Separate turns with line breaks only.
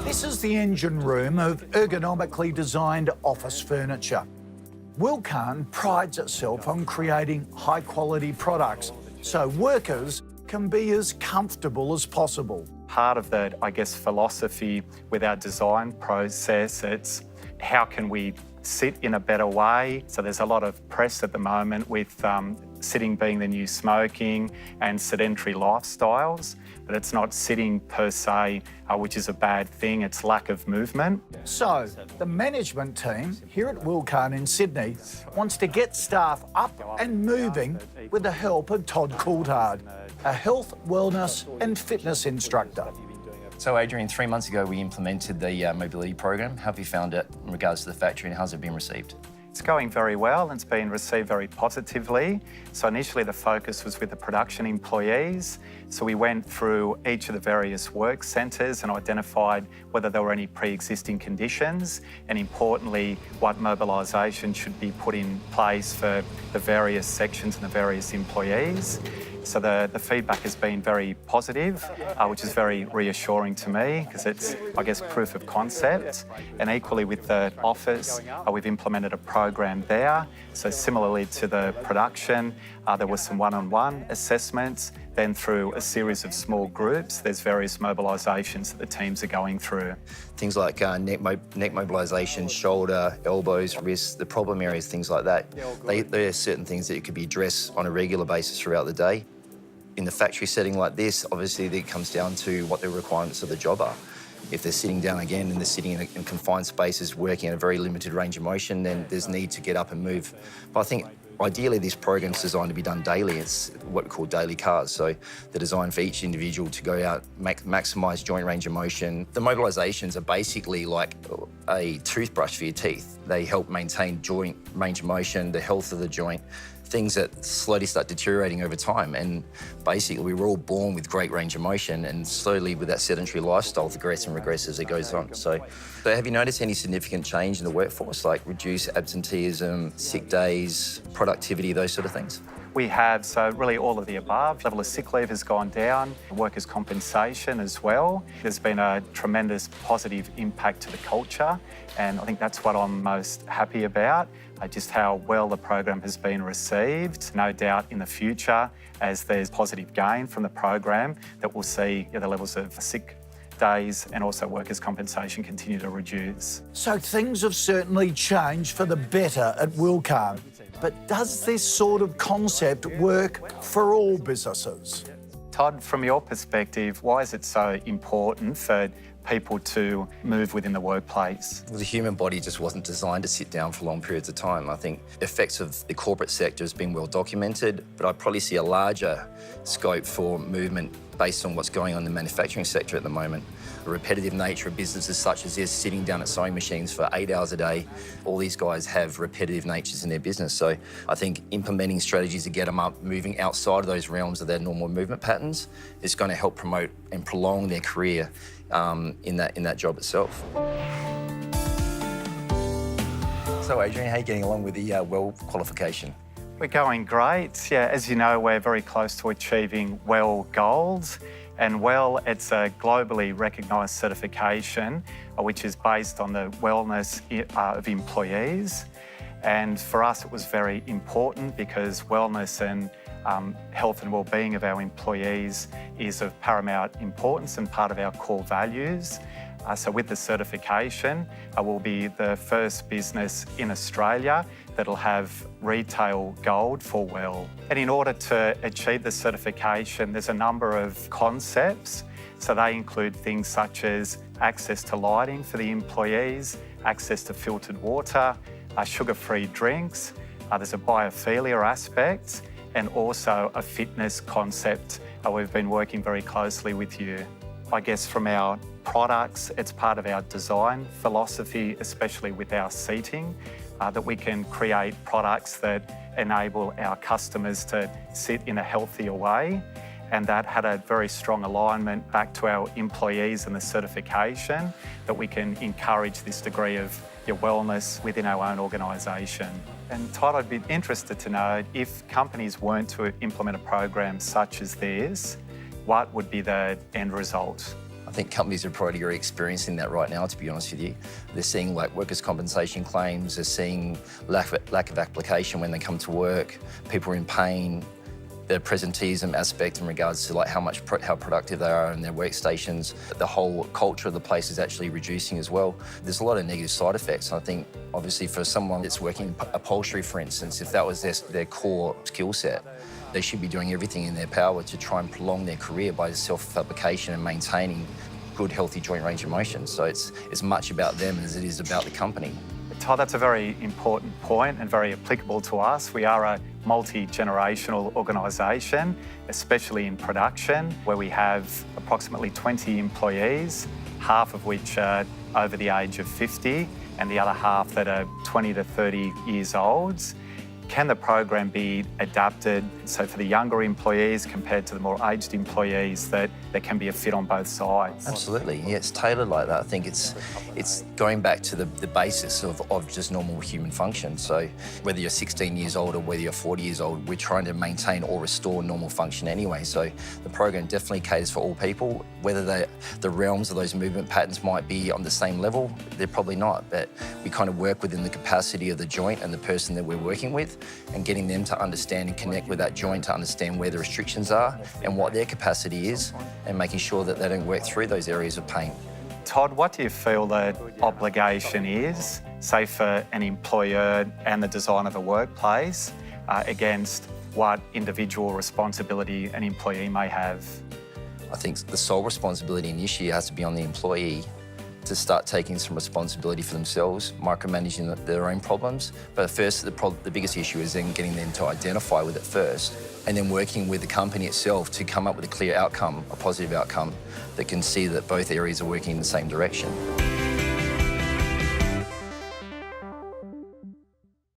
This is the engine room of ergonomically designed office furniture. Wilkhahn prides itself on creating high-quality products so workers can be as comfortable as possible.
Part of the, philosophy with our design process, it's how can we sit in a better way. So there's a lot of press at the moment with sitting being the new smoking and sedentary lifestyles, but it's not sitting per se, which is a bad thing, it's lack of movement.
So the management team here at Wilkhahn in Sydney wants to get staff up and moving with the help of Todd Coulthard, a health, wellness and fitness instructor.
So Adrian, 3 months ago we implemented the mobility program. How have you found it in regards to the factory and how's it been received?
It's going very well and it's been received very positively. So initially the focus was with the production employees. So we went through each of the various work centres and identified whether there were any pre-existing conditions and importantly what mobilisation should be put in place for the various sections and the various employees. So the feedback has been very positive, which is very reassuring to me because it's, proof of concept. And equally with the office, we've implemented a program there. So similarly to the production, there were some one-on-one assessments. Then through a series of small groups, there's various mobilisations that the teams are going through.
Things like neck mobilisation, shoulder, elbows, wrists, the problem areas, things like that. There are certain things that could be addressed on a regular basis throughout the day. In the factory setting like this, obviously it comes down to what the requirements of the job are. If they're sitting down again and they're sitting in confined spaces working at a very limited range of motion, then there's need to get up and move. But I think ideally this program's designed to be done daily. It's what we call daily cars. So they're designed for each individual to go out, maximise joint range of motion. The mobilisations are basically like a toothbrush for your teeth. They help maintain joint range of motion, the health of the joint, things that slowly start deteriorating over time. And basically, we were all born with great range of motion, and slowly with that sedentary lifestyle, the regress and regress as it goes on. So have you noticed any significant change in the workforce, like reduced absenteeism, sick days, productivity, those sort of things?
We have, so really all of the above. Level of sick leave has gone down, workers' compensation as well. There's been a tremendous positive impact to the culture, and I think that's what I'm most happy about, just how well the program has been received. No doubt in the future, as there's positive gain from the program, that we'll see the levels of sick days and also workers' compensation continue to reduce.
So things have certainly changed for the better at Wilkhahn. But does this sort of concept work for all businesses?
Todd, from your perspective, why is it so important for people to move within the workplace?
The human body just wasn't designed to sit down for long periods of time. I think effects of the corporate sector has been well documented, but I probably see a larger scope for movement based on what's going on in the manufacturing sector at the moment. The repetitive nature of businesses such as this, sitting down at sewing machines for 8 hours a day, all these guys have repetitive natures in their business. So I think implementing strategies to get them up, moving outside of those realms of their normal movement patterns is going to help promote and prolong their career in that job itself. So Adrian, how are you getting along with the WELL qualification?
We're going great. Yeah, as you know, we're very close to achieving WELL goals. And WELL, it's a globally recognised certification, which is based on the wellness of employees. And for us, it was very important because wellness and health and well-being of our employees is of paramount importance and part of our core values. So with the certification, we'll be the first business in Australia that'll have retail gold for WELL. And in order to achieve the certification, there's a number of concepts. So they include things such as access to lighting for the employees, access to filtered water, sugar-free drinks, there's a biophilia aspect, and also a fitness concept. We've been working very closely with you. I guess from our products, it's part of our design philosophy, especially with our seating, that we can create products that enable our customers to sit in a healthier way. And that had a very strong alignment back to our employees and the certification, that we can encourage this degree of wellness within our own organisation. And Todd, I'd be interested to know if companies weren't to implement a program such as this, what would be the end result?
I think companies are probably already experiencing that right now, to be honest with you. They're seeing like workers' compensation claims, they're seeing lack of application when they come to work, people are in pain, the presenteeism aspect in regards to like how productive they are in their workstations. The whole culture of the place is actually reducing as well. There's a lot of negative side effects. I think obviously for someone that's working in upholstery, for instance, if that was their core skill set, they should be doing everything in their power to try and prolong their career by self-fabrication and maintaining good, healthy joint range of motion. So it's as much about them as it is about the company.
Todd, that's a very important point and very applicable to us. We are a multi-generational organisation, especially in production, where we have approximately 20 employees, half of which are over the age of 50 and the other half that are 20 to 30 years old. Can the program be adapted so for the younger employees compared to the more aged employees that there can be a fit on both sides?
Absolutely, yeah, it's tailored like that. I think it's going back to the basis of just normal human function. So whether you're 16 years old or whether you're 40 years old, we're trying to maintain or restore normal function anyway. So the program definitely caters for all people. Whether the realms of those movement patterns might be on the same level, they're probably not, but we kind of work within the capacity of the joint and the person that we're working with, and getting them to understand and connect with that joint to understand where the restrictions are and what their capacity is, and making sure that they don't work through those areas of pain.
Todd, what do you feel the obligation is, say for an employer and the design of a workplace, against what individual responsibility an employee may have?
I think the sole responsibility initially has to be on the employee to start taking some responsibility for themselves, micromanaging their own problems. But first, the biggest issue is then getting them to identify with it first, and then working with the company itself to come up with a clear outcome, a positive outcome, that can see that both areas are working in the same direction.